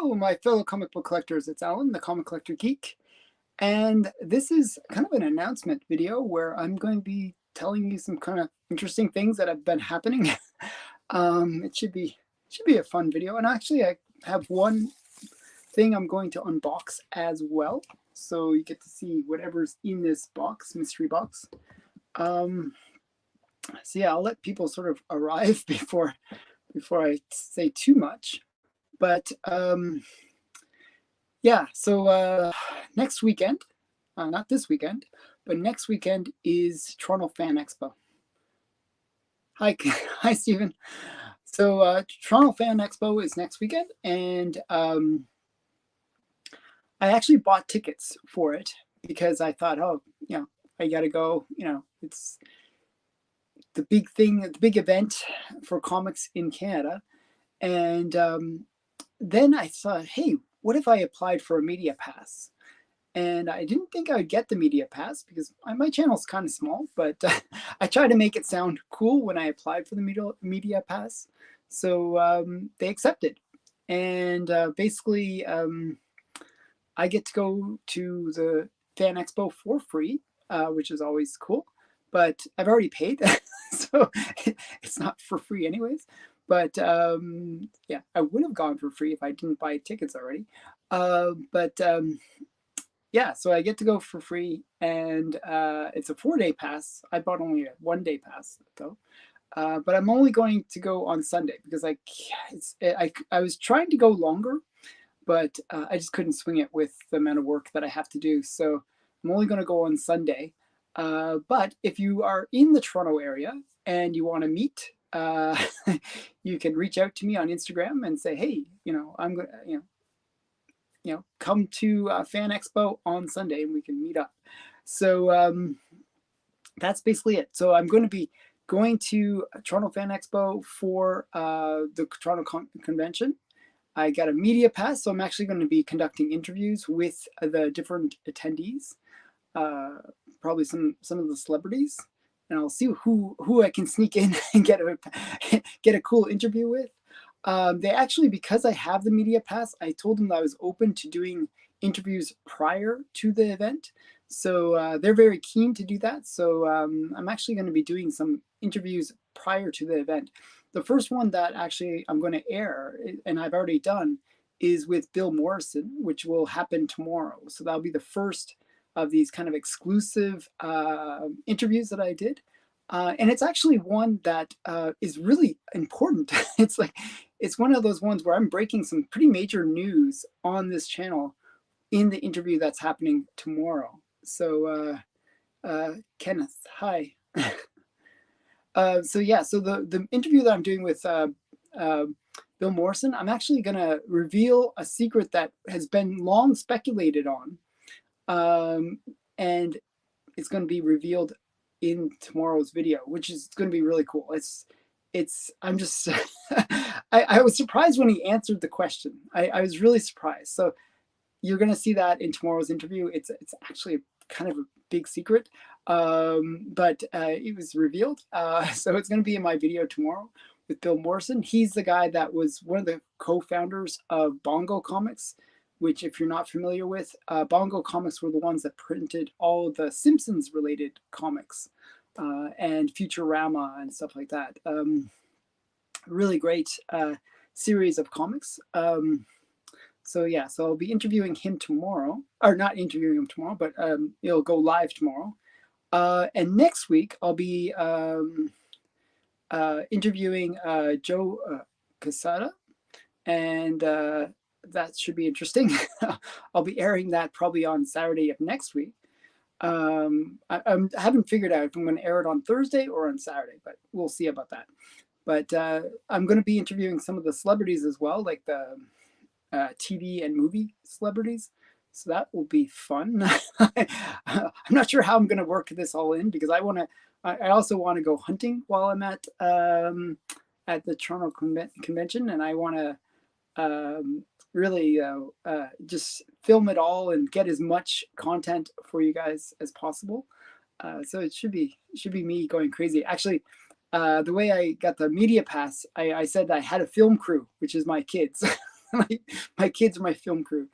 Hello, my fellow comic book collectors. It's Alan, the Comic Collector Geek. And this is kind of an announcement video where I'm going to be telling you some kind of interesting things that have been happening. It should be a fun video. And actually, I have one thing I'm going to unbox as well. So you get to see whatever's in this box, mystery box. So yeah, I'll let people sort of arrive before I say too much. But yeah, so next weekend, not this weekend, but next weekend is Toronto Fan Expo. Hi, hi, Stephen. So Toronto Fan Expo is next weekend, and I actually bought tickets for it because I thought, oh, I got to go. It's the big thing, the big event for comics in Canada, and then I thought, hey, what if I applied for a media pass? And I didn't think I would get the media pass because my channel's kind of small, but I tried to make it sound cool when I applied for the media pass. So they accepted. And basically, I get to go to the Fan Expo for free, which is always cool. But I've already paid, so it's not for free anyways. But yeah, I would have gone for free if I didn't buy tickets already. But yeah, so I get to go for free, and it's a 4-day pass. I bought only a 1-day pass though. But I'm only going to go on Sunday because I was trying to go longer, but I just couldn't swing it with the amount of work that I have to do. So I'm only going to go on Sunday. But if you are in the Toronto area and you want to meet, you can reach out to me on Instagram and say, hey, I'm going to, come to Fan Expo on Sunday and we can meet up. So that's basically it. So I'm going to be going to Toronto Fan Expo for the Toronto Convention. I got a media pass, so I'm actually going to be conducting interviews with the different attendees, probably some of the celebrities, and I'll see who I can sneak in and get a cool interview with. They actually, because I have the media pass, I told them that I was open to doing interviews prior to the event. So they're very keen to do that. So I'm actually going to be doing some interviews prior to the event. The first one that actually I'm going to air, and I've already done, is with Bill Morrison, which will happen tomorrow. So that'll be the first of these kind of exclusive interviews that I did. And it's actually one that is really important. It's one of those ones where I'm breaking some pretty major news on this channel in the interview that's happening tomorrow. So Kenneth, hi. So yeah, so the interview that I'm doing with Bill Morrison, I'm actually going to reveal a secret that has been long speculated on, and it's going to be revealed in tomorrow's video, which is going to be really cool. I'm just I was surprised when he answered the question. I was really surprised. So you're going to see that in tomorrow's interview. It's actually kind of a big secret, but it was revealed. So it's going to be in my video tomorrow with Bill Morrison. He's the guy that was one of the co-founders of Bongo Comics, which, if you're not familiar with, Bongo Comics were the ones that printed all the Simpsons related comics and Futurama and stuff like that. Really great series of comics. So yeah, so I'll be interviewing him tomorrow, or not interviewing him tomorrow, but it'll go live tomorrow. And next week I'll be interviewing Joe Quesada, and that should be interesting. I'll be airing that probably on Saturday of next week. I haven't figured out if I'm going to air it on Thursday or on Saturday, but we'll see about that. But I'm going to be interviewing some of the celebrities as well, like the TV and movie celebrities. So that will be fun. I'm not sure how I'm going to work this all in because I also want to go hunting while I'm at the Toronto Convention, and I want to really just film it all and get as much content for you guys as possible. So it should be me going crazy. Actually, the way I got the media pass, I said I had a film crew, which is my kids. my kids are my film crew.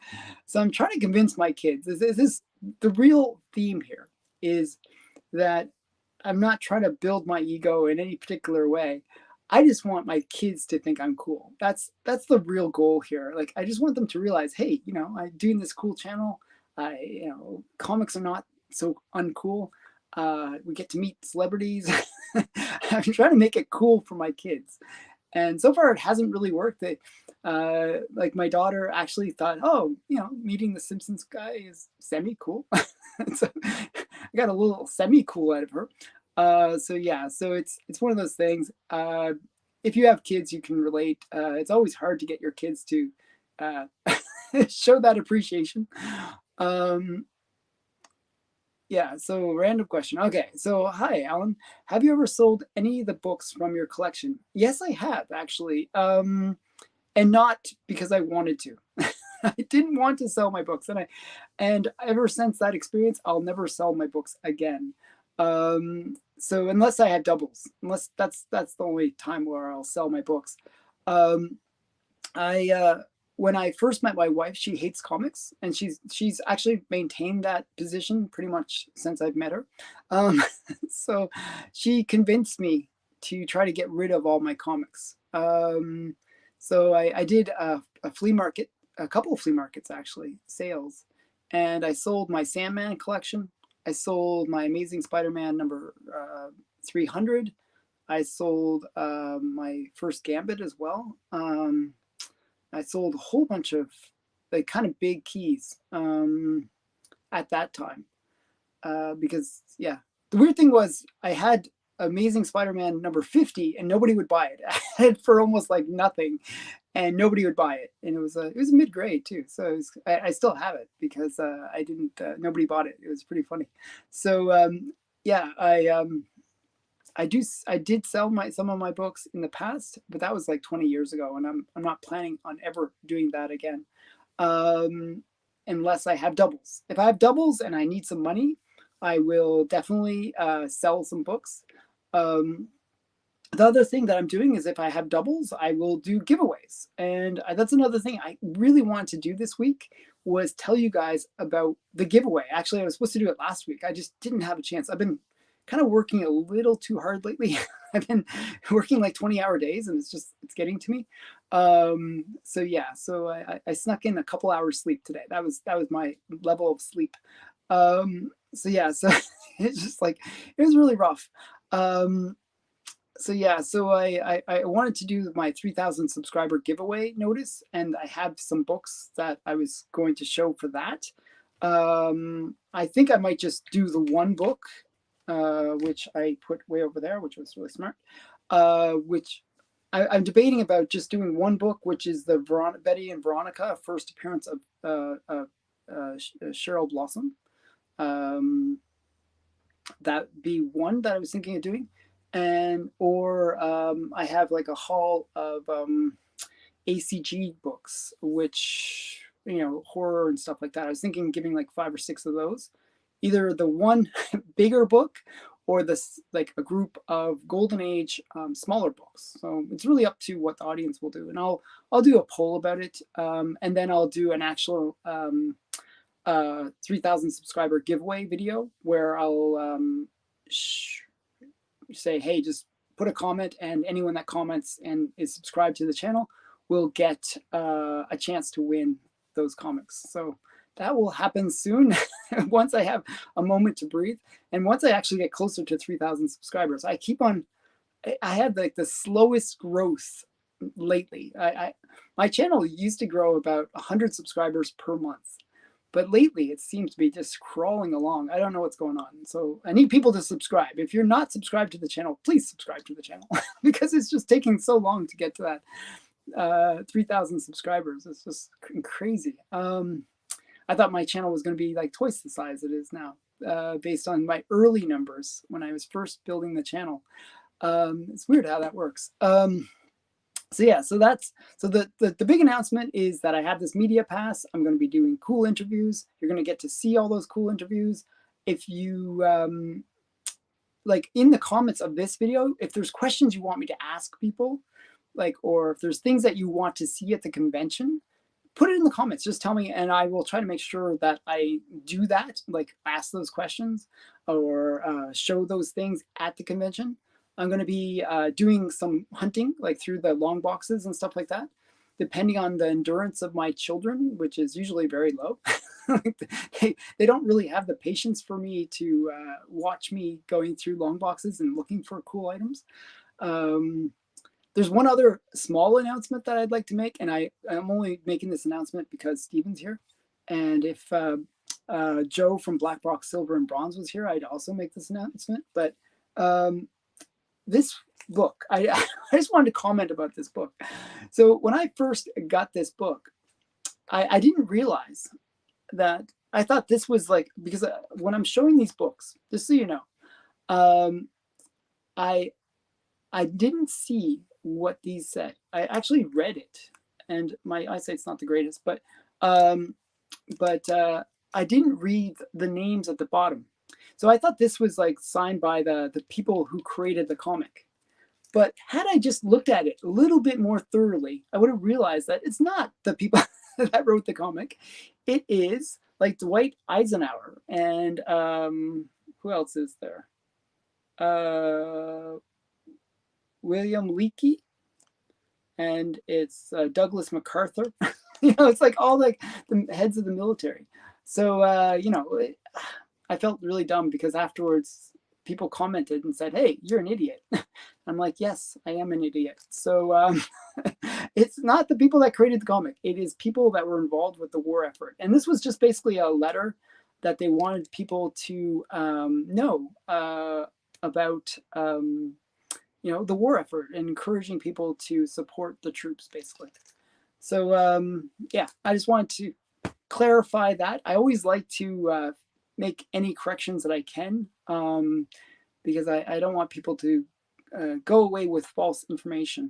So I'm trying to convince my kids. This the real theme here is that I'm not trying to build my ego in any particular way. I just want my kids to think I'm cool. That's the real goal here. Like I just want them to realize, hey, I'm doing this cool channel. Comics are not so uncool. We get to meet celebrities. I'm trying to make it cool for my kids. And so far it hasn't really worked. Like my daughter actually thought, oh, meeting the Simpsons guy is semi-cool. So I got a little semi-cool out of her. So yeah, so it's one of those things. If you have kids, you can relate. It's always hard to get your kids to show that appreciation. Yeah, so random question. Okay, so hi, Alan. Have you ever sold any of the books from your collection? Yes, I have actually, and not because I wanted to. I didn't want to sell my books, and ever since that experience, I'll never sell my books again. So unless I have doubles, unless that's the only time where I'll sell my books. I when I first met my wife, she hates comics, and she's actually maintained that position pretty much since I've met her. So she convinced me to try to get rid of all my comics. So I did a flea market, a couple of flea markets actually, sales, and I sold my Sandman collection. I sold my Amazing Spider-Man number 300. I sold my first Gambit as well. I sold a whole bunch of like kind of big keys at that time because yeah, the weird thing was I had Amazing Spider-Man number 50 and nobody would buy it. I had it for almost like nothing, and nobody would buy it. And it was a mid-grade too, so I still have it because I didn't nobody bought it. It was pretty funny. So yeah, I did sell some of my books in the past, but that was like 20 years ago, and I'm not planning on ever doing that again, unless I have doubles. If I have doubles and I need some money, I will definitely sell some books. The other thing that I'm doing is if I have doubles, I will do giveaways, and that's another thing I really wanted to do this week was tell you guys about the giveaway. Actually, I was supposed to do it last week. I just didn't have a chance. I've been kind of working a little too hard lately. I've been working like 20-hour days, and it's getting to me. So yeah, so I snuck in a couple hours sleep today. That was my level of sleep. So yeah, so it's just like, it was really rough. So yeah, so I wanted to do my 3,000 subscriber giveaway notice, and I have some books that I was going to show for that. I think I might just do the one book, which I put way over there, which was really smart, which I'm debating about just doing one book, which is the Betty and Veronica first appearance of Cheryl Blossom. That be one that I was thinking of doing, or I have like a haul of ACG books, which horror and stuff like that. I was thinking giving like 5 or 6 of those, either the one bigger book or this like a group of golden age smaller books. So it's really up to what the audience will do, and I'll do a poll about it, and then I'll do an actual 3,000 subscriber giveaway video where I'll say, hey, just put a comment, and anyone that comments and is subscribed to the channel will get a chance to win those comics. So that will happen soon once I have a moment to breathe, and once I actually get closer to 3,000 subscribers. I had like the slowest growth lately. My channel used to grow about 100 subscribers per month, but lately it seems to be just crawling along. I don't know what's going on. So I need people to subscribe. If you're not subscribed to the channel, please subscribe to the channel because it's just taking so long to get to that 3,000 subscribers. It's just crazy. I thought my channel was going to be like twice the size it is now, based on my early numbers when I was first building the channel. It's weird how that works. So yeah, so the big announcement is that I have this media pass. I'm going to be doing cool interviews. You're going to get to see all those cool interviews. If you like in the comments of this video, if there's questions you want me to ask people, like, or if there's things that you want to see at the convention, put it in the comments. Just tell me, and I will try to make sure that I do that, like ask those questions or show those things at the convention. I'm going to be doing some hunting, like through the long boxes and stuff like that, depending on the endurance of my children, which is usually very low. they don't really have the patience for me to watch me going through long boxes and looking for cool items. There's one other small announcement that I'd like to make, and I'm only making this announcement because Steven's here. And if Joe from Black Box Silver and Bronze was here, I'd also make this announcement. But this book, I just wanted to comment about this book. So when I first got this book, I didn't realize that, I thought this was like, because when I'm showing these books, just so you know, I didn't see what these said. I actually read it, and my eyesight's not the greatest, but I didn't read the names at the bottom. So I thought this was like signed by the people who created the comic. But had I just looked at it a little bit more thoroughly, I would have realized that it's not the people that wrote the comic. It is like Dwight Eisenhower and who else is there? William Leakey, and it's Douglas MacArthur. It's like all like the heads of the military. So I felt really dumb because afterwards people commented and said, "Hey, you're an idiot." I'm like, yes, I am an idiot. So it's not the people that created the comic. It is people that were involved with the war effort. And this was just basically a letter that they wanted people to know about the war effort and encouraging people to support the troops, basically. So yeah, I just wanted to clarify that. I always like to make any corrections that I can because I don't want people to go away with false information.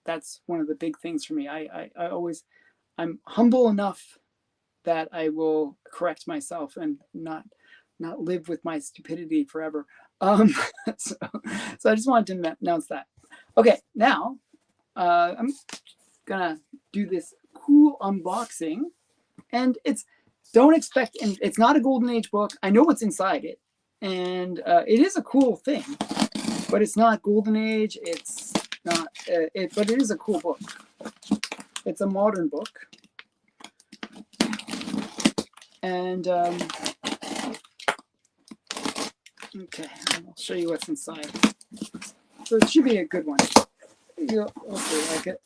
That's one of the big things for me. I'm humble enough that I will correct myself and not live with my stupidity forever. So I just wanted to announce that. Okay, now I'm gonna do this cool unboxing, and don't expect, and it's not a Golden Age book. I know what's inside it, and it is a cool thing, but it's not Golden Age. It's not but it is a cool book. It's a modern book, and okay, I'll show you what's inside. So it should be a good one. You'll hopefully like it.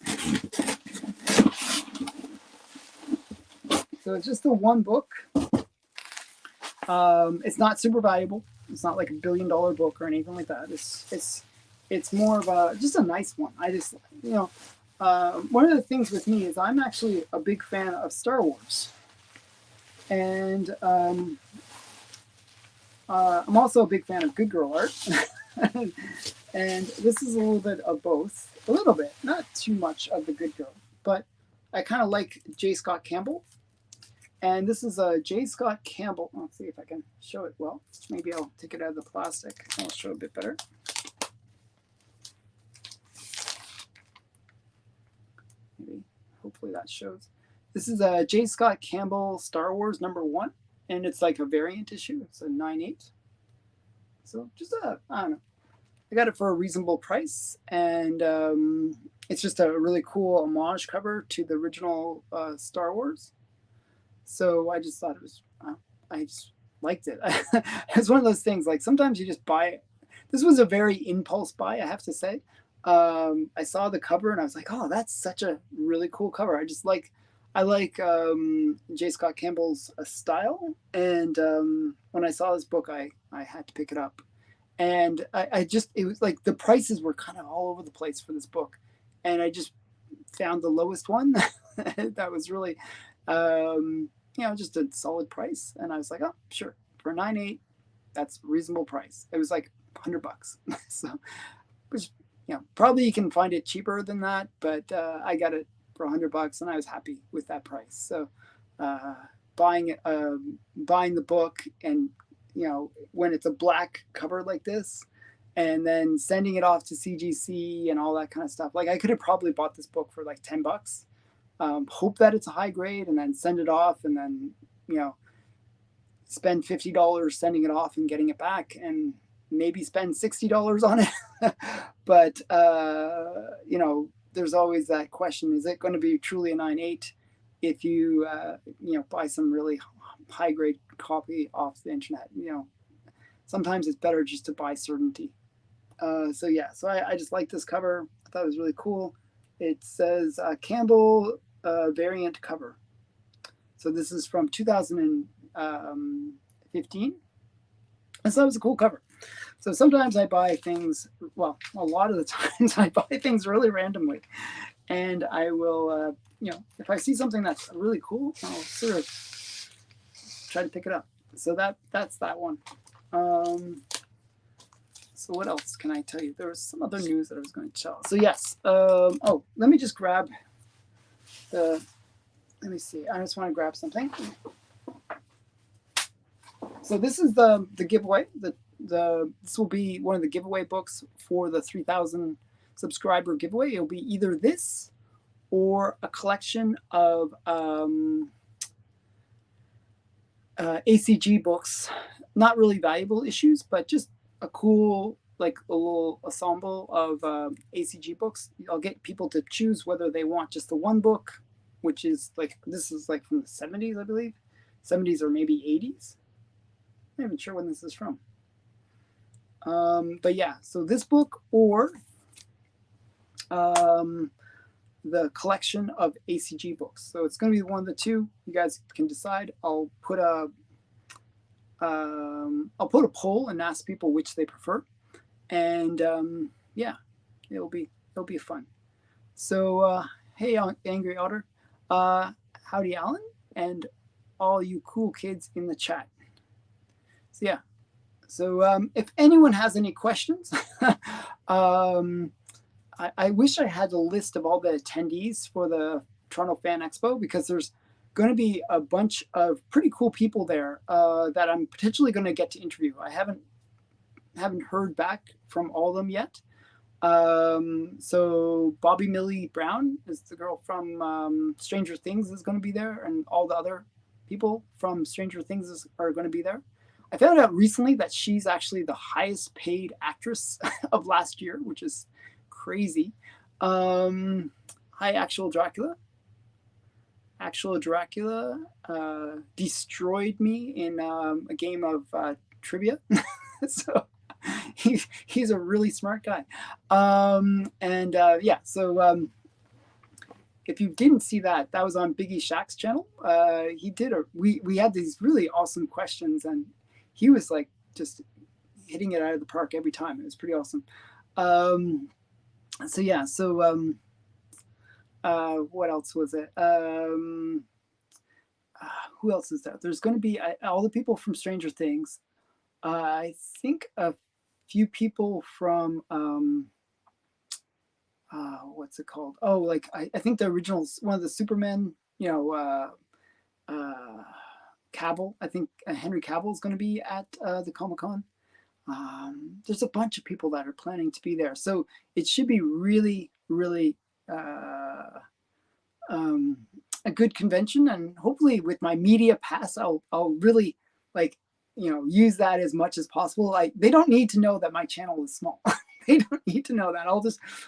So it's just the one book. It's not super valuable. It's not like $1 billion book or anything like that. It's more of just a nice one. I just one of the things with me is I'm actually a big fan of Star Wars, and I'm also a big fan of good girl art. And this is a little bit of both. A little bit, not too much of the good girl, but I kind of like J. Scott Campbell. And this is a J. Scott Campbell. Let's see if I can show it well. Maybe I'll take it out of the plastic. I'll show a bit better. Maybe, hopefully that shows. This is a J. Scott Campbell Star Wars #1, and it's like a variant issue. It's a 9/8. So just I don't know. I got it for a reasonable price, and it's just a really cool homage cover to the original Star Wars. So I just thought it was, I just liked it. It's one of those things, like sometimes you just buy it. This was a very impulse buy, I have to say. I saw the cover and I was like, oh, that's such a really cool cover. I like J. Scott Campbell's style. And when I saw this book, I had to pick it up. And it was like the prices were kind of all over the place for this book. And I just found the lowest one that was really, just a solid price. And I was like, oh, sure. For 9/8, that's a reasonable price. It was like $100. So, which, probably you can find it cheaper than that, but I got it for $100 and I was happy with that price. So buying the book, and when it's a black cover like this, and then sending it off to CGC and all that kind of stuff. Like I could have probably bought this book for like $10, hope that it's a high grade, and then send it off, and then, you know, spend $50 sending it off and getting it back, and maybe spend $60 on it. But, you know, there's always that question, is it going to be truly a 9.8 if you, you know, buy some really high grade copy off the internet? You know, sometimes it's better just to buy certainty. So yeah, so I just like this cover. I thought it was really cool. It says Campbell variant cover. So this is from 2015. And so that was a cool cover. So sometimes I buy things, well, a lot of the times I buy things really randomly. And I will, you know, if I see something that's really cool, I'll sort of try to pick it up. So that's that one. So what else can I tell you? There was some other news that I was going to tell. So yes. Oh, let me just grab the, let me see. I just want to grab something. So this is the giveaway. This will be one of the giveaway books for the 3,000 subscriber giveaway. It'll be either this or a collection of ACG books, not really valuable issues, but just a cool, like a little ensemble of ACG books. I'll get people to choose whether they want just the one book, which is like, this is like from the 70s, I believe, 70s or maybe 80s. I'm not even sure when this is from. But yeah, so this book or the collection of ACG books. So it's going to be one of the two. You guys can decide. I'll put a poll and ask people which they prefer, and yeah, it'll be fun. So hey, Angry Otter, howdy, Alan, and all you cool kids in the chat. So yeah, so if anyone has any questions, I wish I had a list of all the attendees for the Toronto Fan Expo, because there's going to be a bunch of pretty cool people there that I'm potentially going to get to interview. I haven't heard back from all of them yet. So Bobby Millie Brown is the girl from Stranger Things is going to be there, and all the other people from Stranger Things are going to be there. I found out recently that she's actually the highest paid actress of last year, which is crazy. Hi, Actual Dracula. Actual Dracula destroyed me in a game of trivia. So he's a really smart guy. Yeah, so if you didn't see that, that was on Biggie Shaq's channel. He did we had these really awesome questions, and he was like just hitting it out of the park every time. It was pretty awesome. So yeah, so what else was it? Who else is there? There's going to be all the people from Stranger Things. I think a few people from what's it called? Oh, like I think the originals, one of the Superman, you know, Cavill. I think Henry Cavill is going to be at the Comic-Con. There's a bunch of people that are planning to be there, so it should be really, really a good convention. And hopefully, with my media pass, I'll really, like, you know, use that as much as possible. Like, they don't need to know that my channel is small. They don't need to know that.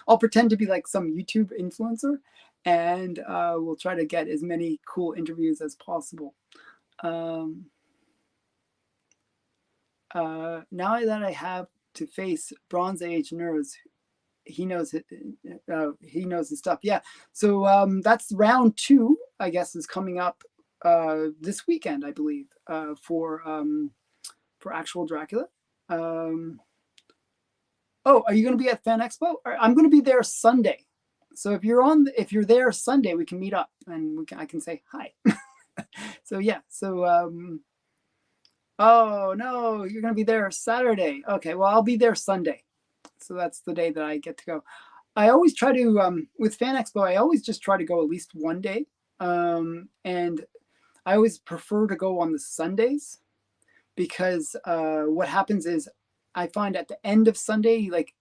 I'll pretend to be like some YouTube influencer, and we'll try to get as many cool interviews as possible. Now that I have to face Bronze Age nerds, he knows it. He knows his stuff. Yeah. So that's round 2, I guess, is coming up this weekend, I believe, for Actual Dracula. Oh, are you going to be at Fan Expo? I'm going to be there Sunday. So if you're there Sunday, we can meet up, and I can say hi. So yeah. So oh no, you're going to be there Saturday. Okay, well, I'll be there Sunday. So that's the day that I get to go. I always try to, with Fan Expo, I always just try to go at least one day. And I always prefer to go on the Sundays, because what happens is I find at the end of Sunday, like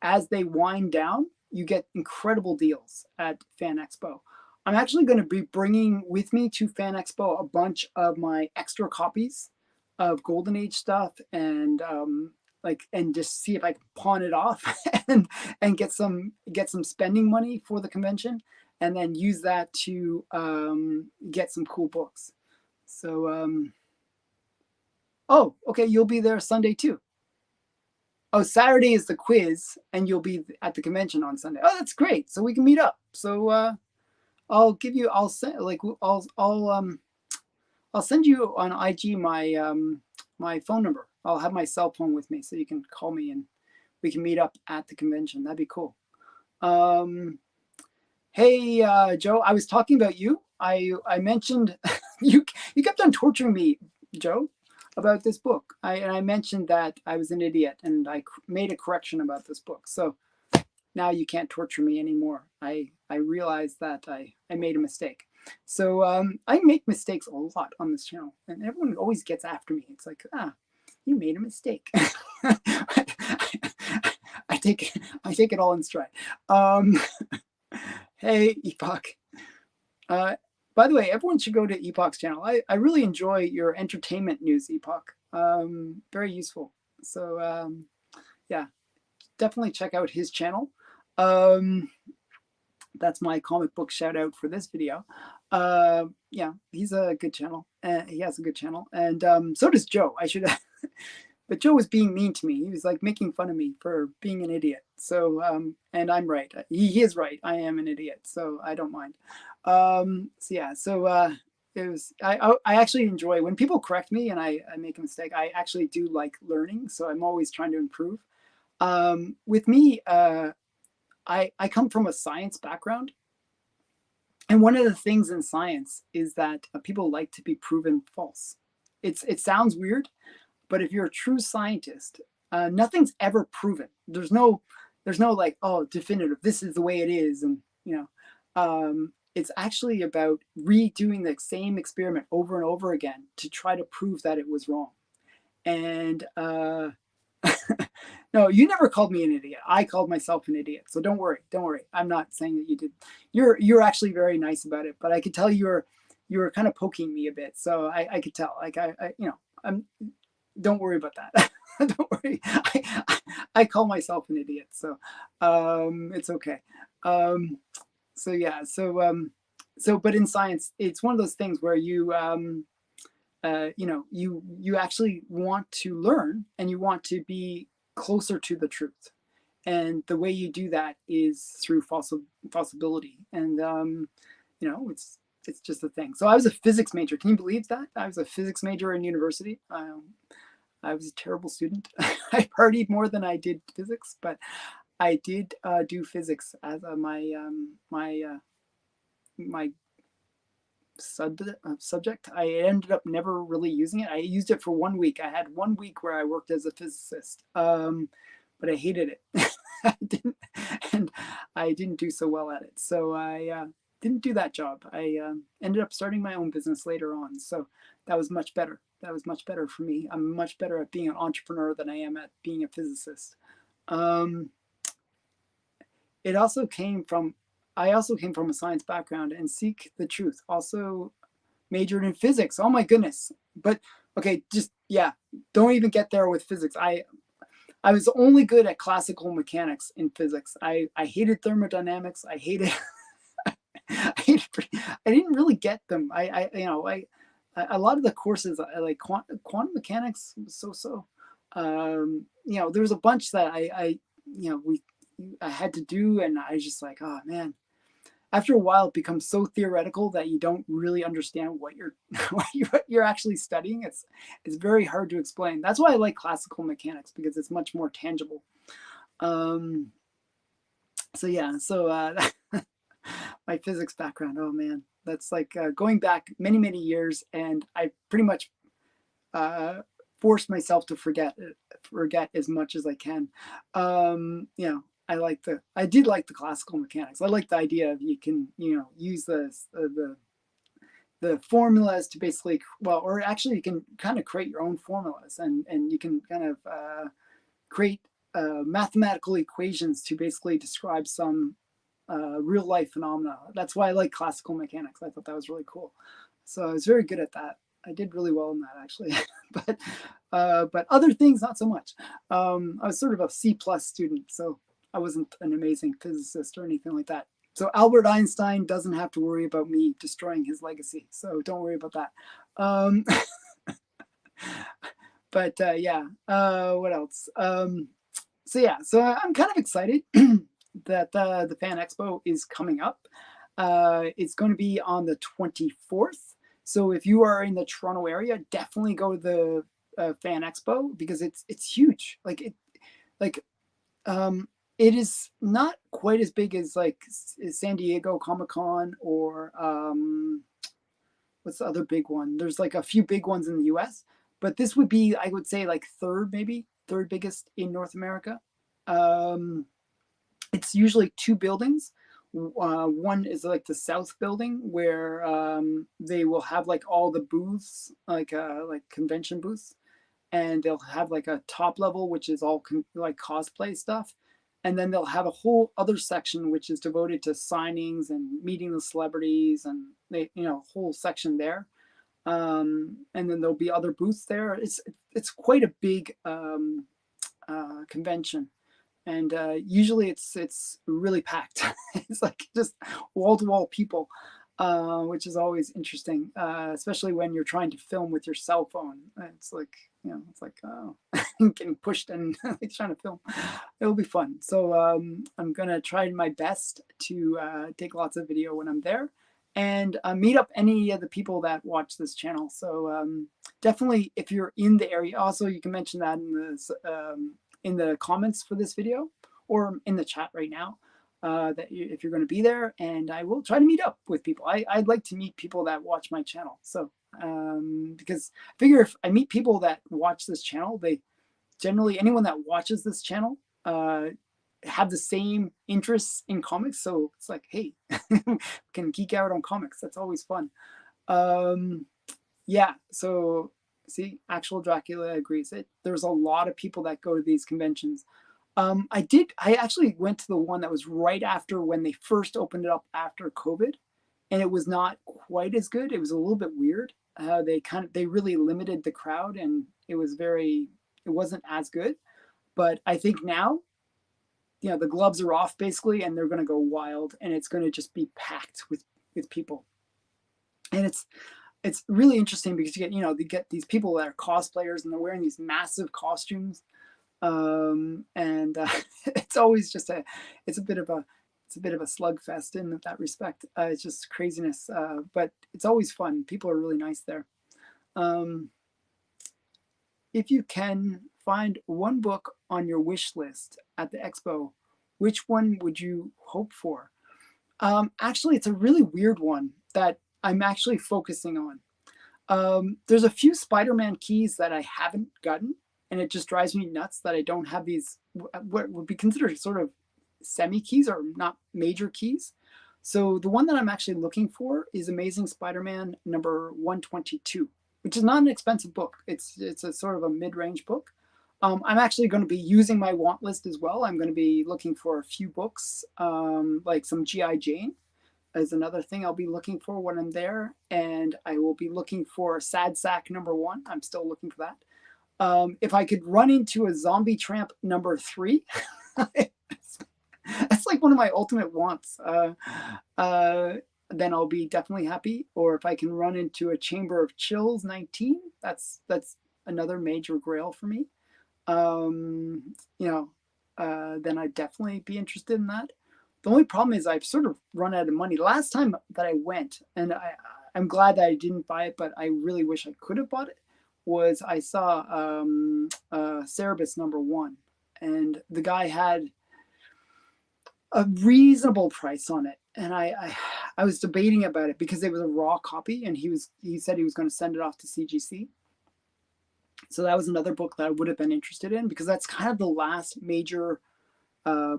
as they wind down, you get incredible deals at Fan Expo. I'm actually going to be bringing with me to Fan Expo a bunch of my extra copies of Golden Age stuff, and and just see if I can pawn it off and get some spending money for the convention, and then use that to get some cool books. So oh, okay, you'll be there Sunday too. Oh, Saturday is the quiz, and you'll be at the convention on Sunday. Oh, that's great. So we can meet up. So I'll send I'll send you on IG my my phone number. I'll have my cell phone with me, so you can call me and we can meet up at the convention. That'd be cool. Hey, Joe, I was talking about you. I mentioned you kept on torturing me, Joe, about this book. I mentioned that I was an idiot, and I made a correction about this book. So now you can't torture me anymore. I realized that I made a mistake. So I make mistakes a lot on this channel, and everyone always gets after me. It's like, you made a mistake. I take it all in stride. Hey, Epoch. By the way, everyone should go to Epoch's channel. I really enjoy your entertainment news, Epoch. Very useful. So yeah, definitely check out his channel. That's my comic book shout out for this video. Yeah, he's a good channel. He has a good channel, and so does Joe. I should, but Joe was being mean to me. He was like making fun of me for being an idiot. So and I'm right. He is right. I am an idiot, so I don't mind. So yeah, so it was. I actually enjoy when people correct me and I make a mistake. I actually do like learning, so I'm always trying to improve. With me, I come from a science background. And one of the things in science is that people like to be proven false. It sounds weird, but if you're a true scientist, nothing's ever proven. There's no like, oh, definitive, this is the way it is. And, it's actually about redoing the same experiment over and over again to try to prove that it was wrong. And no, you never called me an idiot. I called myself an idiot. So don't worry. I'm not saying that you did. You're actually very nice about it, but I could tell you were kind of poking me a bit. So I could tell. Like don't worry about that. Don't worry. I call myself an idiot. So it's okay. So yeah. So but in science, it's one of those things where you you actually want to learn and you want to be closer to the truth, and the way you do that is through falsibility. And it's just a thing. So I was a physics major. Can you believe that? I was a physics major in university. I was a terrible student. I partied more than I did physics, but I did do physics as my subject. I ended up never really using it. I used it for 1 week. I had 1 week where I worked as a physicist, but I hated it. I didn't do so well at it. So I didn't do that job. I ended up starting my own business later on. So that was much better. That was much better for me. I'm much better at being an entrepreneur than I am at being a physicist. It also came from I also came from a science background, and Seek the Truth also majored in physics. Oh my goodness. But okay, just, yeah, don't even get there with physics. I was only good at classical mechanics in physics. I hated thermodynamics. I hated, I didn't really get them. A lot of the courses, like quantum mechanics, so. There was a bunch that I had to do, and I was just like, oh man. After a while, it becomes so theoretical that you don't really understand what you're actually studying. It's very hard to explain. That's why I like classical mechanics, because it's much more tangible. So yeah, so my physics background, oh man, that's like going back many years, and I pretty much forced myself to forget as much as I can. I did like the classical mechanics. I like the idea of you can, use the formulas to basically, or actually you can kind of create your own formulas, and you can kind of create mathematical equations to basically describe some real life phenomena. That's why I like classical mechanics. I thought that was really cool. So I was very good at that. I did really well in that actually, but other things not so much. I was sort of a C plus student, so I wasn't an amazing physicist or anything like that. So Albert Einstein doesn't have to worry about me destroying his legacy. So don't worry about that. Um, but yeah, what else? So yeah, so I'm kind of excited that the Fan Expo is coming up. It's going to be on the 24th. So if you are in the Toronto area, definitely go to the Fan Expo because it's huge. Like it is not quite as big as like San Diego Comic Con or what's the other big one? There's like a few big ones in the U.S., but this would be, I would say, like third biggest in North America. Um, it's usually two buildings. One is like the South building where they will have like all the booths, like convention booths, and they'll have like a top level which is all like cosplay stuff, and then they'll have a whole other section which is devoted to signings and meeting the celebrities, and they whole section there. And then there'll be other booths there. It's quite a big convention, and usually it's really packed. It's like just wall to wall people, which is always interesting, especially when you're trying to film with your cell phone. It's like it's like getting pushed and trying to film. It'll be fun. So I'm gonna try my best to take lots of video when I'm there, and meet up any of the people that watch this channel. So definitely, if you're in the area, also you can mention that in the comments for this video or in the chat right now, if you're going to be there, and I will try to meet up with people. I'd like to meet people that watch my channel. So because I figure if I meet people that watch this channel, they generally, anyone that watches this channel have the same interests in comics. So it's like, hey, can geek out on comics. That's always fun. Yeah, so see, actual Dracula agrees. There's a lot of people that go to these conventions. I actually went to the one that was right after when they first opened it up after COVID, and it was not quite as good. It was a little bit weird. They really limited the crowd, and it wasn't as good. But I think now, the gloves are off basically, and they're going to go wild, and it's going to just be packed with people. And it's really interesting because you get these people that are cosplayers, and they're wearing these massive costumes. And it's always just it's a bit of a slugfest in that respect. It's just craziness, but it's always fun. People are really nice there. If you can find one book on your wish list at the expo, which one would you hope for? Actually, it's a really weird one that I'm actually focusing on. There's a few Spider-Man keys that I haven't gotten, and it just drives me nuts that I don't have these, what would be considered sort of semi keys or not major keys. So the one that I'm actually looking for is Amazing Spider-Man number 122, which is not an expensive book. It's a sort of a mid-range book. I'm actually going to be using my want list as well. I'm going to be looking for a few books, like some G.I. Jane is another thing I'll be looking for when I'm there. And I will be looking for Sad Sack number 1. I'm still looking for that. If I could run into a Zombie Tramp number 3, that's like one of my ultimate wants. Then I'll be definitely happy. Or if I can run into a Chamber of Chills 19, that's another major grail for me. Then I'd definitely be interested in that. The only problem is I've sort of run out of money. Last time that I went, and I'm glad that I didn't buy it, but I really wish I could have bought it, was I saw Cerebus number 1, and the guy had a reasonable price on it, and I was debating about it because it was a raw copy, and he said he was going to send it off to CGC. So that was another book that I would have been interested in, because that's kind of the last major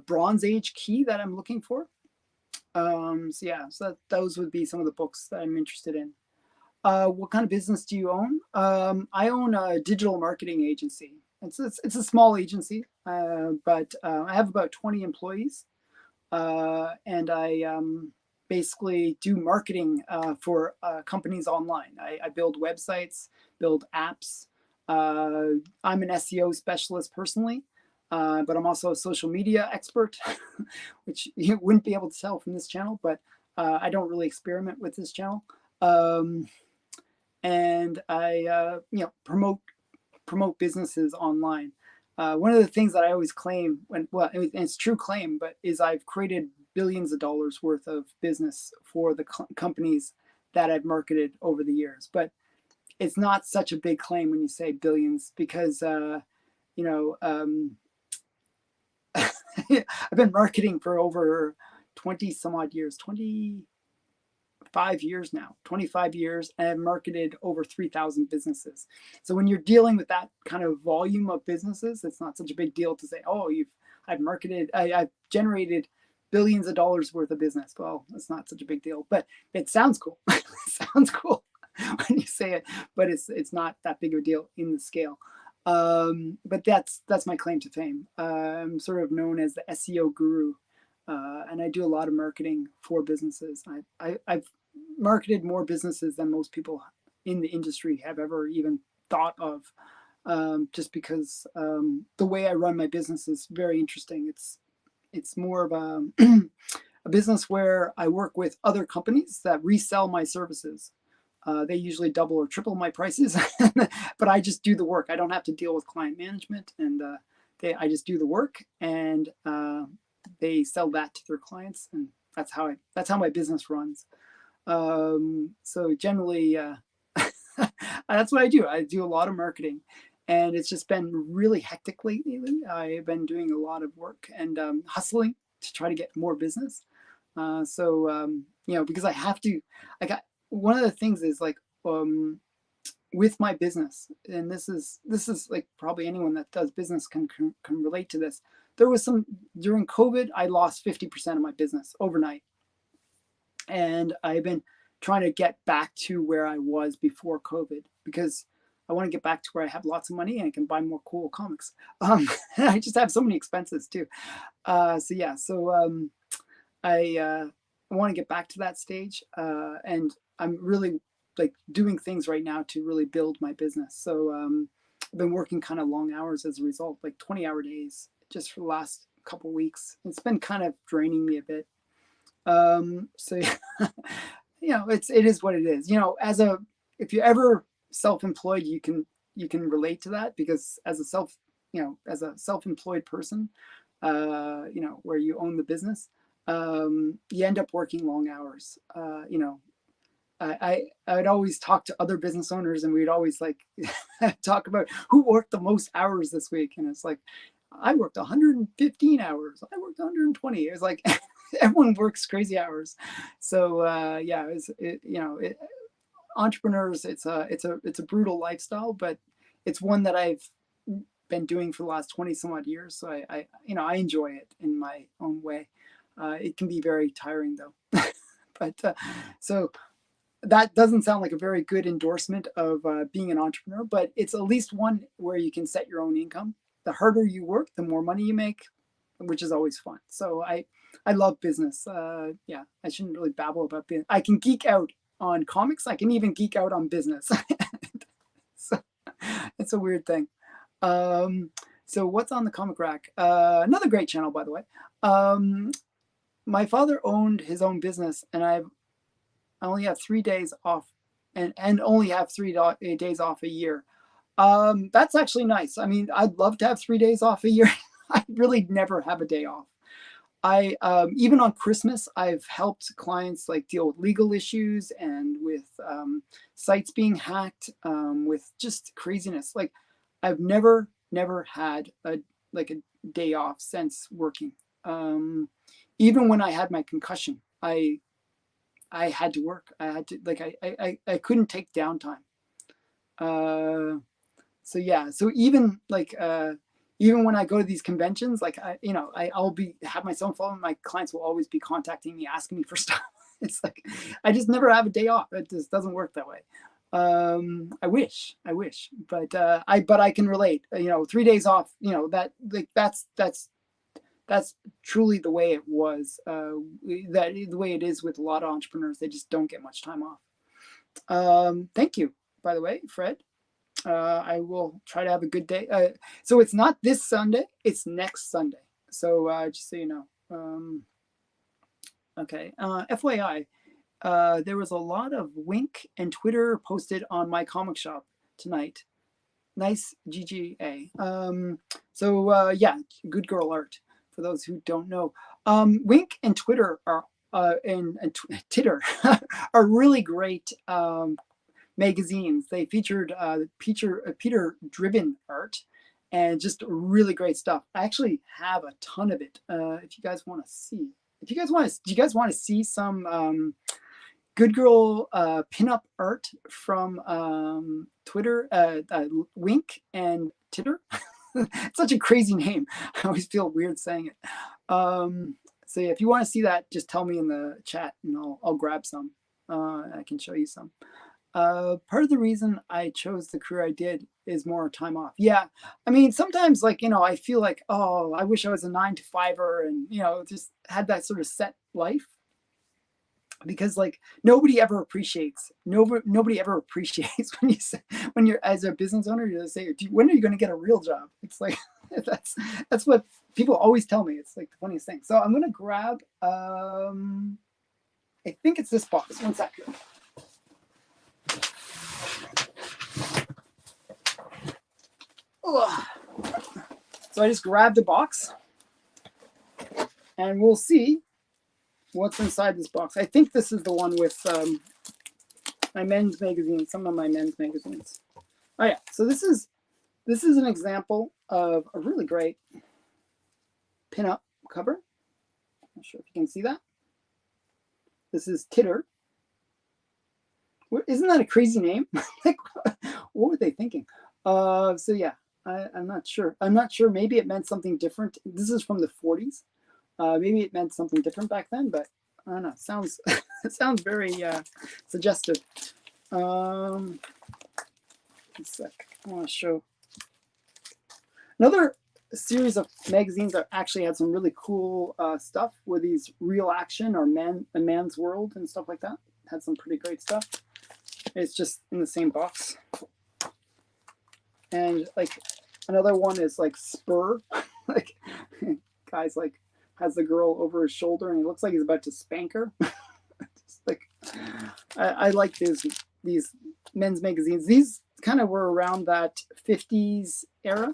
Bronze Age key that I'm looking for. So yeah, so those would be some of the books that I'm interested in. What kind of business do you own? I own a digital marketing agency, it's a small agency, but I have about 20 employees, and I basically do marketing for companies online. I build websites, build apps. I'm an SEO specialist personally, but I'm also a social media expert, which you wouldn't be able to tell from this channel, but I don't really experiment with this channel. And I, promote businesses online. One of the things that I always claim, well, and it's true claim, but is I've created billions of dollars worth of business for the companies that I've marketed over the years. But it's not such a big claim when you say billions, because I've been marketing for over 20 some odd years, 25 years now, 25 years, and I've marketed over 3,000 businesses. So when you're dealing with that kind of volume of businesses, it's not such a big deal to say, oh, I've generated billions of dollars worth of business. Well, it's not such a big deal, but it sounds cool. It sounds cool when you say it, but it's not that big of a deal in the scale. But that's my claim to fame. I'm sort of known as the SEO guru, and I do a lot of marketing for businesses. I've marketed more businesses than most people in the industry have ever even thought of, just because the way I run my business is very interesting. It's more of a business where I work with other companies that resell my services. They usually double or triple my prices, but I just do the work. I don't have to deal with client management, and I just do the work, and they sell that to their clients, and that's how my business runs. So generally, that's what I do. I do a lot of marketing, and it's just been really hectic lately. I've been doing a lot of work and hustling to try to get more business. Because I have to, one of the things is like, with my business, and this is like probably anyone that does business can relate to this. There was during COVID, I lost 50% of my business overnight. And I've been trying to get back to where I was before COVID, because I want to get back to where I have lots of money and I can buy more cool comics. I just have so many expenses too. I want to get back to that stage, and I'm really like doing things right now to really build my business. So I've been working kind of long hours as a result, like 20-hour days just for the last couple of weeks. It's been kind of draining me a bit. It is what it is. If you're ever self-employed, you can relate to that, because as a self-employed person, where you own the business, you end up working long hours. I'd always talk to other business owners, and we'd always like talk about who worked the most hours this week. And it's like, I worked 115 hours. I worked 120. It's like everyone works crazy hours. So entrepreneurs, it's a brutal lifestyle, but it's one that I've been doing for the last 20 some odd years. So I enjoy it in my own way. It can be very tiring though. But so that doesn't sound like a very good endorsement of being an entrepreneur, but it's at least one where you can set your own income. The harder you work, the more money you make, which is always fun. So I love business. I shouldn't really babble about business. I can geek out on comics. I can even geek out on business. So it's a weird thing. So what's on the comic rack? Another great channel, by the way. My father owned his own business, and I only have 3 days off, and only have 3 days off a year. That's actually nice. I mean, I'd love to have 3 days off a year. I really never have a day off. Even on Christmas, I've helped clients like deal with legal issues and with sites being hacked, with just craziness. Like, I've never had a day off since working. Even when I had my concussion, I had to work. I had to, I couldn't take downtime. So even even when I go to these conventions, I'll have my cell phone. My clients will always be contacting me, asking me for stuff. It's like, I just never have a day off. It just doesn't work that way. I wish, but I can relate. 3 days off. That like that's truly the way it was. That the way it is with a lot of entrepreneurs. They just don't get much time off. Thank you, by the way, Fred. I will try to have a good day. So it's not this Sunday; it's next Sunday. So just so you know. Okay. FYI, there was a lot of Wink and Twitter posted on my comic shop tonight. Nice GGA. Yeah, good girl art. For those who don't know, Wink and Twitter are and Titter are really great magazines. They featured Peter Driven art and just really great stuff. I actually have a ton of it. If you guys want to see, do you guys want to see some good girl pinup art from Twitter? Wink and Titter. It's such a crazy name. I always feel weird saying it. So yeah, if you want to see that, just tell me in the chat and I'll grab some. I can show you some. Part of the reason I chose the career I did is more time off. Yeah, I mean, sometimes I feel like, oh, I wish I was a 9-to-5er and just had that sort of set life. Because nobody ever appreciates when you're as a business owner, you say, when are you going to get a real job? It's like that's what people always tell me. It's like the funniest thing. So I'm going to grab I think it's this box. One second. So I just grabbed a box and we'll see what's inside this box. I think this is the one with my men's magazine, some of my men's magazines. Oh yeah, so this is an example of a really great pinup cover. I'm not sure if you can see that. This is Titter. Isn't that a crazy name? Like, what were they thinking? So yeah, I'm not sure. Maybe it meant something different. This is from the 40s. Maybe it meant something different back then, but I don't know. It sounds very suggestive. One sec. I want to show another series of magazines that actually had some really cool stuff with these Real Action or A Man's World and stuff like that. Had some pretty great stuff. It's just in the same box. And another one is Spur. Guys has the girl over his shoulder and he looks like he's about to spank her. I like these men's magazines. These kind of were around that 50s era.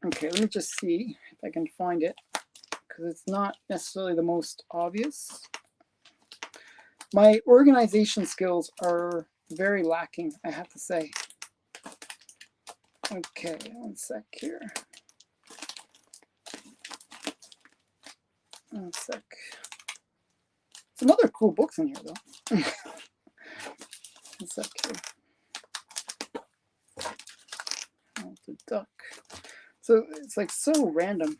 Okay, let me just see if I can find it because it's not necessarily the most obvious. My organization skills are very lacking, I have to say. Okay, one sec here. One sec. Some other cool books in here, though. One sec here. Oh, the duck. So it's so random.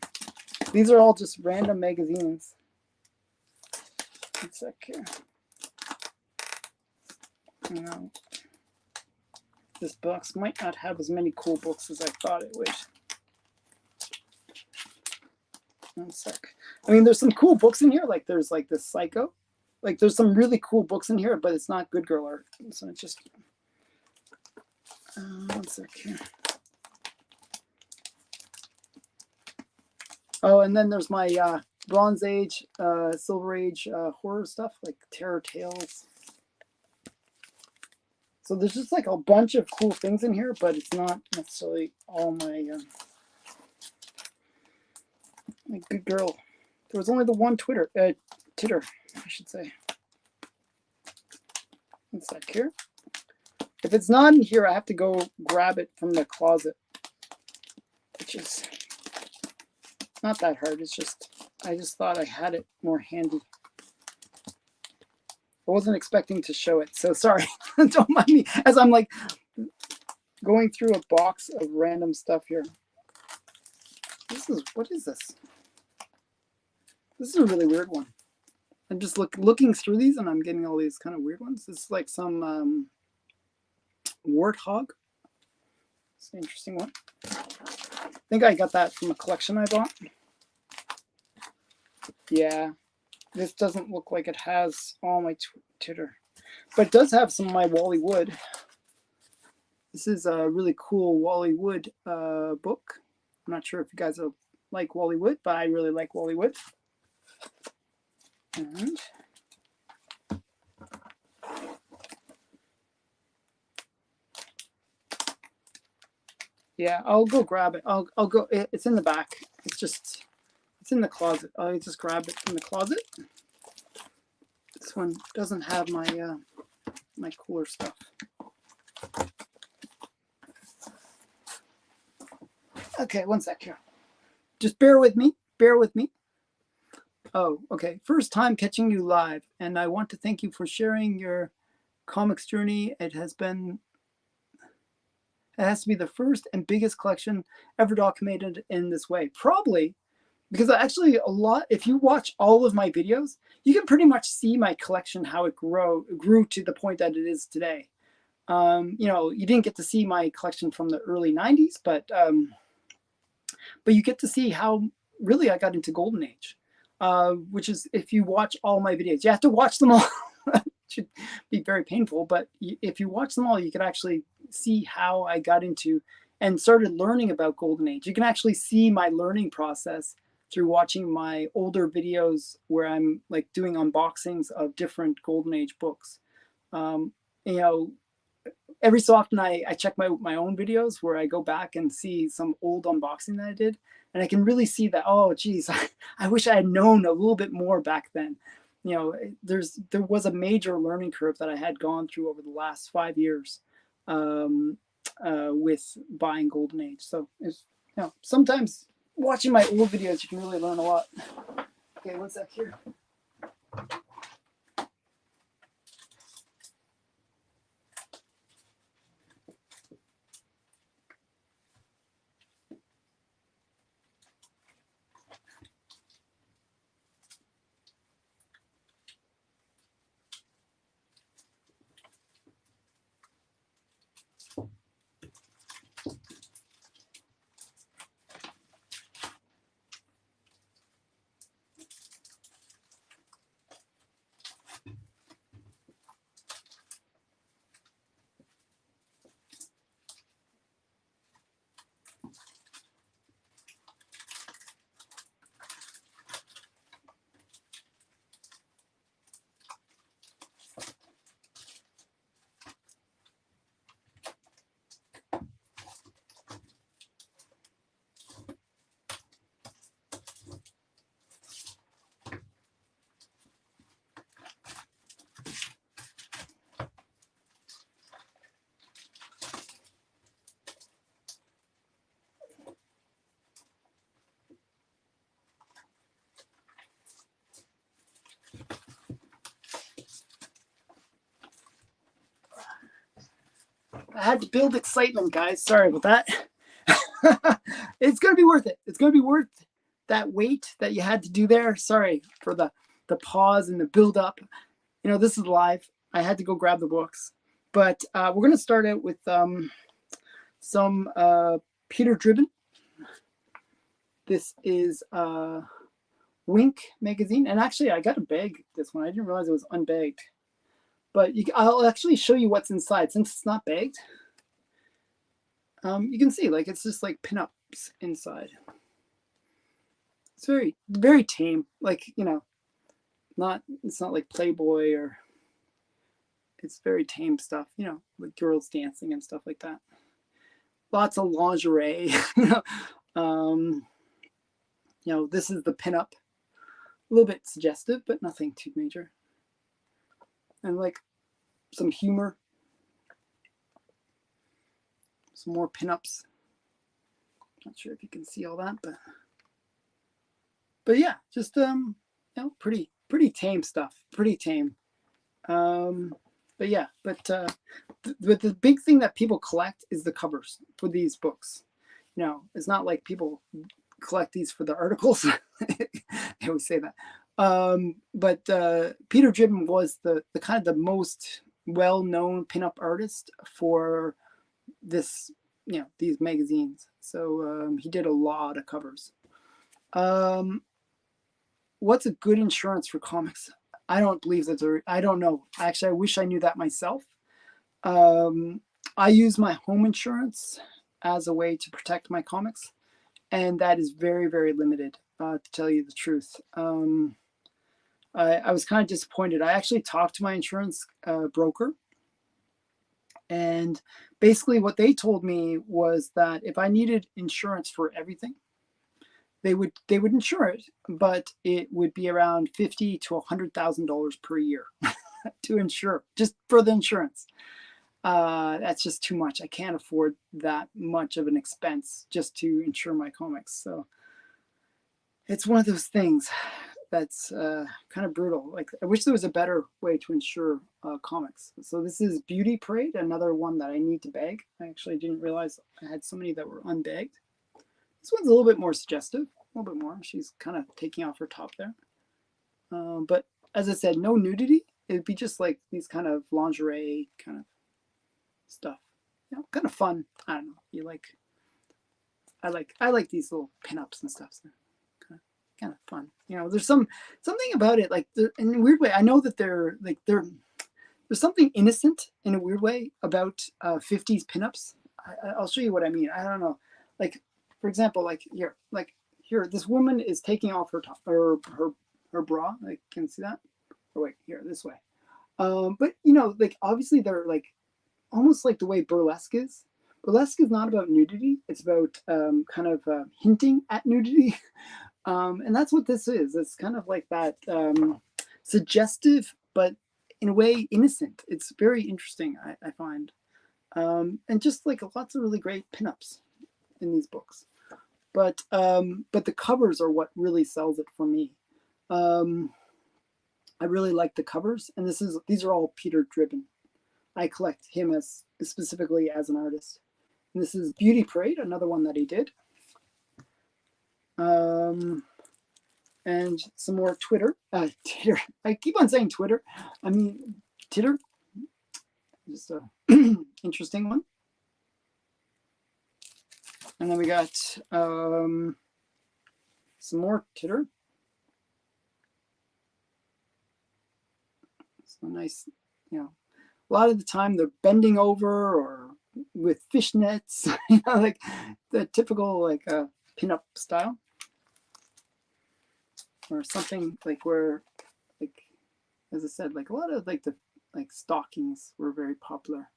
These are all just random magazines. One sec here. This box might not have as many cool books as I thought it would. One sec. I mean, there's some cool books in here. There's this Psycho. There's some really cool books in here, but it's not good girl art. So it's just one sec here. Oh, and then there's my Bronze Age, Silver Age horror stuff, like Terror Tales. So there's just a bunch of cool things in here, but it's not necessarily all my good girl. There was only the one Titter, I should say. One sec here. If it's not in here, I have to go grab it from the closet, which is not that hard. It's just, I just thought I had it more handy. I wasn't expecting to show it, so sorry. Don't mind me as I'm going through a box of random stuff here. What is this? This is a really weird one. I'm just looking through these and I'm getting all these kind of weird ones. It's some Warthog. It's an interesting one. I think I got that from a collection I bought. Yeah, this doesn't look like it has all my Twitter, but it does have some of my Wally Wood. This is a really cool Wally Wood book. I'm not sure if you guys like Wally Wood, but I really like Wally Wood. And yeah, I'll go grab it. I'll go. It's in the back. It's in the closet. I'll just grab it from the closet. This one doesn't have my my cooler stuff. Okay, one sec here. Just bear with me. Bear with me. Oh, okay. First time catching you live, and I want to thank you for sharing your comics journey. It has to be the first and biggest collection ever documented in this way. Probably because actually if you watch all of my videos, you can pretty much see my collection, how it grew to the point that it is today. You didn't get to see my collection from the early 90s, but you get to see how really I got into Golden Age, which is if you watch all my videos. You have to watch them all. It should be very painful, but if you watch them all, you can actually see how I got into and started learning about Golden Age. You can actually see my learning process through watching my older videos where I'm like doing unboxings of different Golden Age books. Every so often I check my own videos where I go back and see some old unboxing that I did, and I can really see that, oh geez, I wish I had known a little bit more back then. There was a major learning curve that I had gone through over the last 5 years with buying Golden Age. So sometimes watching my old videos, you can really learn a lot. Okay, one sec here. I had to build excitement, guys. Sorry about that. It's going to be worth it. It's going to be worth that wait that you had to do there. Sorry for the pause and the build up. This is live. I had to go grab the books. But we're going to start out with some Peter Driven. This is Wink magazine. And actually, I got to bag this one. I didn't realize it was unbagged. But I'll actually show you what's inside since it's not bagged. You can see, like, it's just like pinups inside. It's very, very tame. Like, it's not like Playboy or. It's very tame stuff. Like girls dancing and stuff like that. Lots of lingerie. This is the pinup. A little bit suggestive, but nothing too major. And like some humor, some more pinups. Not sure if you can see all that, but yeah, just pretty tame stuff. Pretty tame. But the big thing that people collect is the covers for these books. It's not like people collect these for the articles. I always say that. But Peter Driven was the kind of the most well-known pinup artist for this, these magazines. So he did a lot of covers. What's a good insurance for comics? I don't believe that I don't know. Actually, I wish I knew that myself. I use my home insurance as a way to protect my comics, and that is very, very limited, to tell you the truth. I was kind of disappointed. I actually talked to my insurance broker, and basically what they told me was that if I needed insurance for everything, they would insure it, but it would be around $50,000 to $100,000 per year to insure, just for the insurance. That's just too much. I can't afford that much of an expense just to insure my comics. So it's one of those things that's kind of brutal. Like, I wish there was a better way to insure comics. So this is Beauty Parade, another one that I need to bag. I actually didn't realize I had so many that were unbagged. This one's a little bit more suggestive, a little bit more. She's kind of taking off her top there. But as I said, no nudity. It would be just like these kind of lingerie kind of stuff. Kind of fun. I don't know. I like these little pinups and stuff. So kind of fun. There's something about it, like, in a weird way. I know that there's something innocent in a weird way about 50s pinups. I'll show you what I mean. I don't know. Like, for example, like here, this woman is taking off her top, or her bra. Like, can you see that? Or wait, here, this way. But like, obviously they're like almost like the way burlesque is. Burlesque is not about nudity. It's about kind of hinting at nudity. And that's what this is. It's kind of like that, suggestive, but in a way innocent. It's very interesting, I find. And just like lots of really great pinups in these books. But the covers are what really sells it for me. I really like the covers, and these are all Peter Driven. I collect him specifically as an artist. And this is Beauty Parade, another one that he did. And some more Titter. I keep on saying Twitter. I mean Titter. Just a interesting one. And then we got some more Titter. So nice, a lot of the time they're bending over or with fishnets, like the typical like pinup style. Or something like where, like, as I said, like a lot of like the stockings were very popular.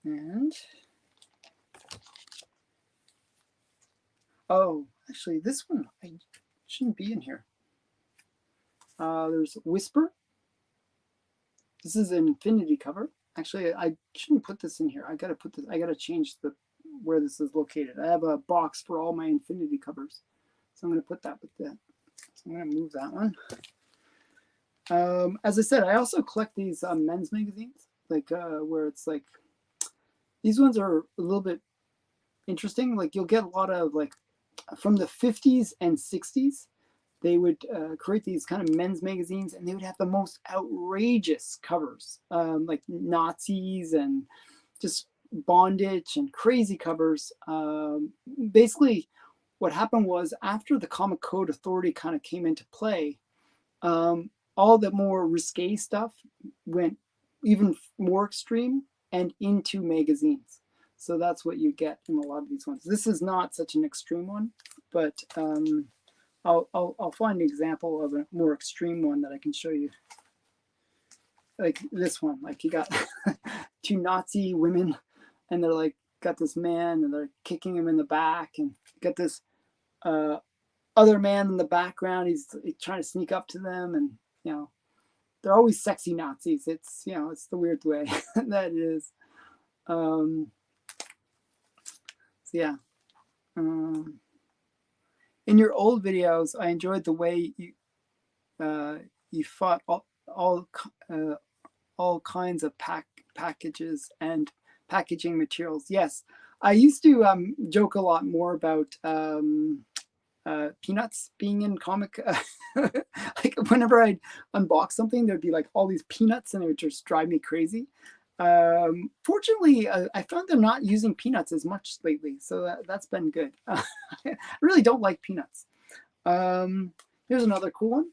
And actually this one I shouldn't be in here. There's Whisper. This is an infinity cover. Actually, I shouldn't put this in here. I gotta change where this is located. I have a box for all my infinity covers, so I'm going to put that with that. So I'm going to move that one. As I said, I also collect these men's magazines, like where it's like, these ones are a little bit interesting. Like, you'll get a lot of, like, from the 50s and 60s, they would create these kind of men's magazines, and they would have the most outrageous covers, like Nazis and just bondage and crazy covers. Basically, what happened was, after the Comic Code Authority kind of came into play, all the more risque stuff went even more extreme and into magazines. So that's what you get in a lot of these ones. This is not such an extreme one, but I'll find an example of a more extreme one that I can show you. Like this one, like you got two Nazi women, and they're like, got this man, and they're kicking him in the back, and got this other man in the background. He's trying to sneak up to them, and they're always sexy Nazis. It's it's the weird way that it is. So yeah. In your old videos, I enjoyed the way you fought all kinds of packages and packaging materials. Yes, I used to joke a lot more about peanuts being in comic. Like whenever I'd unbox something, there'd be like all these peanuts, and it would just drive me crazy. Fortunately, I found them not using peanuts as much lately, so that's been good. I really don't like peanuts. Here's another cool one,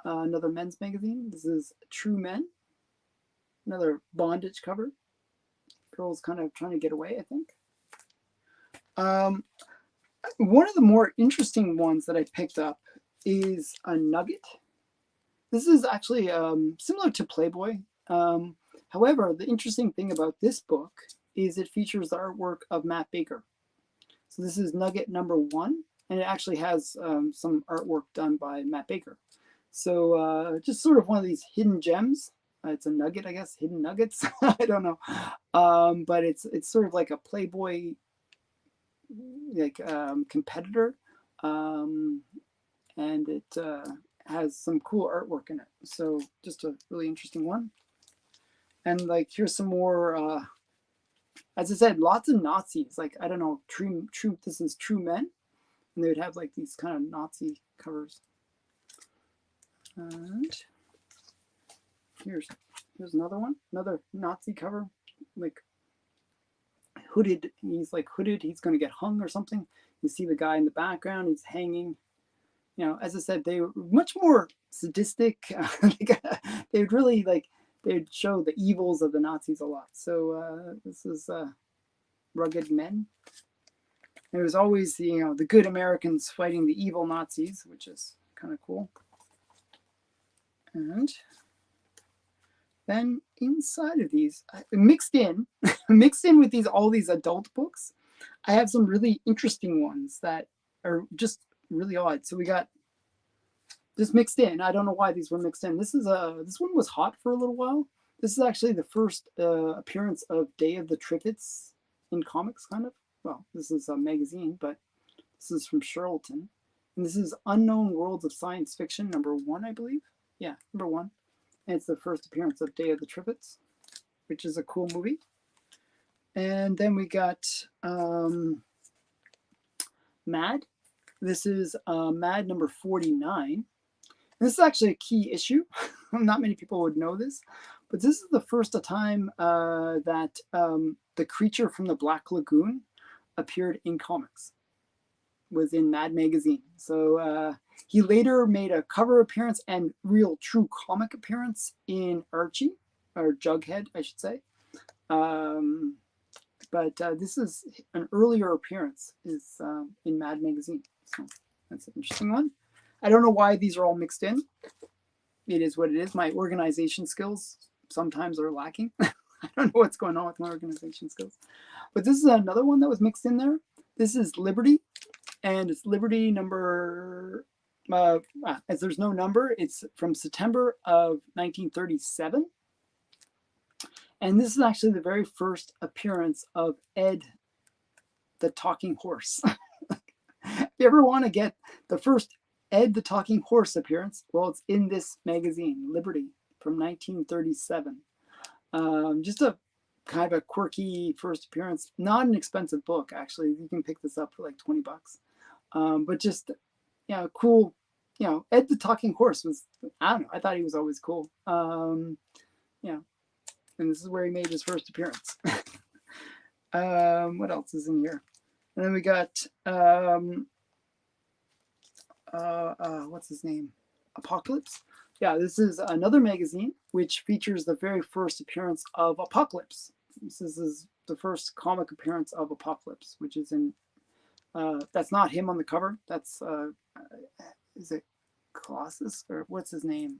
another men's magazine. This is True Men, another bondage cover. Girls kind of trying to get away, I think. One of the more interesting ones that I picked up is a nugget. This is actually similar to Playboy. However, the interesting thing about this book is it features the artwork of Matt Baker. So this is nugget number 1, and it actually has some artwork done by Matt Baker. So just sort of one of these hidden gems. It's a nugget, I guess, hidden nuggets. I don't know. But it's sort of like a Playboy competitor. And it has some cool artwork in it. So just a really interesting one. And like, here's some more, as I said, lots of Nazis. Like, I don't know, this is True Men. And they would have like these kind of Nazi covers. And here's another one, another Nazi cover, like hooded. He's like hooded. He's going to get hung or something. You see the guy in the background. He's hanging. You know, as I said, they were much more sadistic. They would really they'd show the evils of the Nazis a lot. So this is Rugged Men. There was always the good Americans fighting the evil Nazis, which is kind of cool. And then inside of these, mixed in with all these adult books, I have some really interesting ones that are just really odd. So we got just mixed in. I don't know why these were mixed in. This one was hot for a little while. This is actually the first appearance of Day of the Triffids in comics, kind of. Well, this is a magazine, but this is from Charlton. And this is Unknown Worlds of Science Fiction, number 1, I believe. Yeah, number 1. And it's the first appearance of Day of the Triffids, which is a cool movie. And then we got Mad. This is Mad number 49. This is actually a key issue. Not many people would know this, but this is the first time that the creature from the Black Lagoon appeared in comics, was in Mad magazine. So he later made a cover appearance and real true comic appearance in Archie, or Jughead, I should say. But this is an earlier appearance, is in Mad magazine. So that's an interesting one. I don't know why these are all mixed in. It is what it is. My organization skills sometimes are lacking. I don't know what's going on with my organization skills. But this is another one that was mixed in there. This is Liberty, and it's Liberty number, as there's no number, it's from September of 1937. And this is actually the very first appearance of Ed, the talking horse. If you ever want to get the first Ed, the talking horse appearance, well, it's in this magazine, Liberty, from 1937. Just a kind of a quirky first appearance. Not an expensive book, actually. You can pick this up for like $20. But just, cool. Ed the talking horse was, I don't know, I thought he was always cool. And this is where he made his first appearance. What else is in here? And then we got, what's his name? Apocalypse. Yeah, this is another magazine which features the very first appearance of Apocalypse. This is the first comic appearance of Apocalypse, which is in, that's not him on the cover. That's, is it Colossus, or what's his name?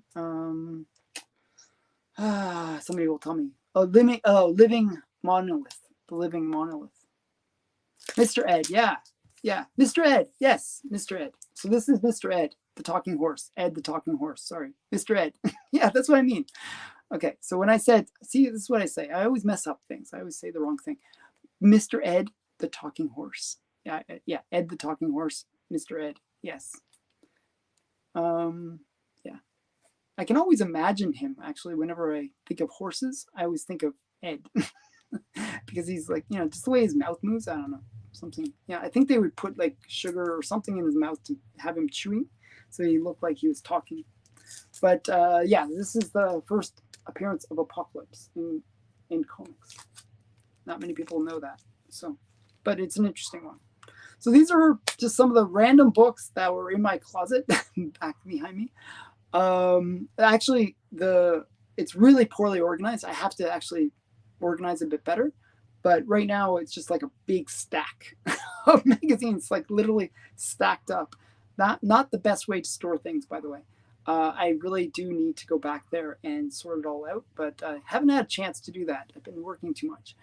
Somebody will tell me. Living Monolith. The Living Monolith. Mr. Ed, yeah. Mr. Ed, yes, Mr. Ed. So this is Mr. Ed, the talking horse. Ed, the talking horse, sorry. Mr. Ed. Yeah, that's what I mean. Okay, so when I said, see, this is what I say. I always mess up things. I always say the wrong thing. Mr. Ed, the talking horse. Yeah, Ed, the talking horse. Mr. Ed, yes. Yeah. I can always imagine him, actually, whenever I think of horses. I always think of Ed. Because he's like, just the way his mouth moves, I don't know. something. Yeah, I think they would put like sugar or something in his mouth to have him chewing, so he looked like he was talking. But yeah, this is the first appearance of Apocalypse in comics. Not many people know that, so, but it's an interesting one. So these are just some of the random books that were in my closet back behind me. Actually, it's really poorly organized. I have to actually organize a bit better. But right now, it's just like a big stack of magazines, like literally stacked up. Not the best way to store things, by the way. I really do need to go back there and sort it all out, but I haven't had a chance to do that. I've been working too much.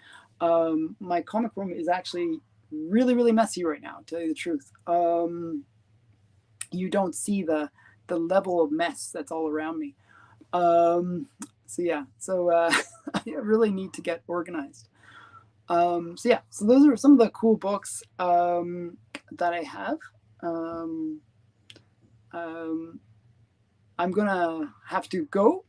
My comic room is actually really, really messy right now, to tell you the truth. You don't see the level of mess that's all around me. So yeah, so I really need to get organized. So yeah, so those are some of the cool books that I have. I'm gonna have to go.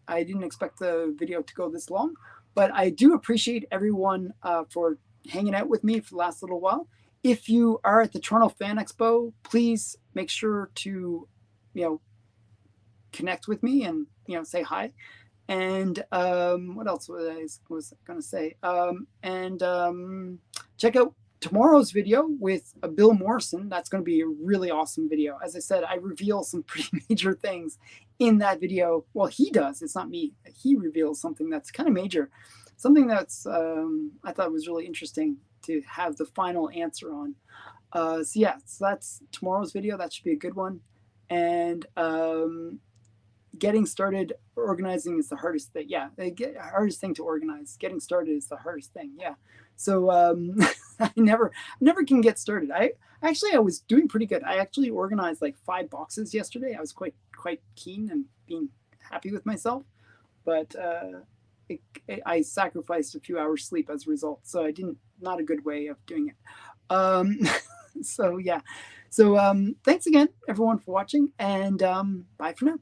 I didn't expect the video to go this long, but I do appreciate everyone for hanging out with me for the last little while. If you are at the Toronto Fan Expo, please make sure to, connect with me and, say hi. And what else was I going to say? Check out tomorrow's video with Bill Morrison. That's going to be a really awesome video. As I said, I reveal some pretty major things in that video. Well, he does. It's not me. He reveals something that's kind of major. Something that's I thought was really interesting to have the final answer on. So yeah, so that's tomorrow's video. That should be a good one. And getting started organizing is the hardest thing. Yeah, hardest thing to organize. Getting started is the hardest thing. Yeah. So I never can get started. I was doing pretty good. I actually organized like 5 boxes yesterday. I was quite keen and being happy with myself, but I sacrificed a few hours sleep as a result. So not a good way of doing it. So yeah. So thanks again, everyone, for watching, and bye for now.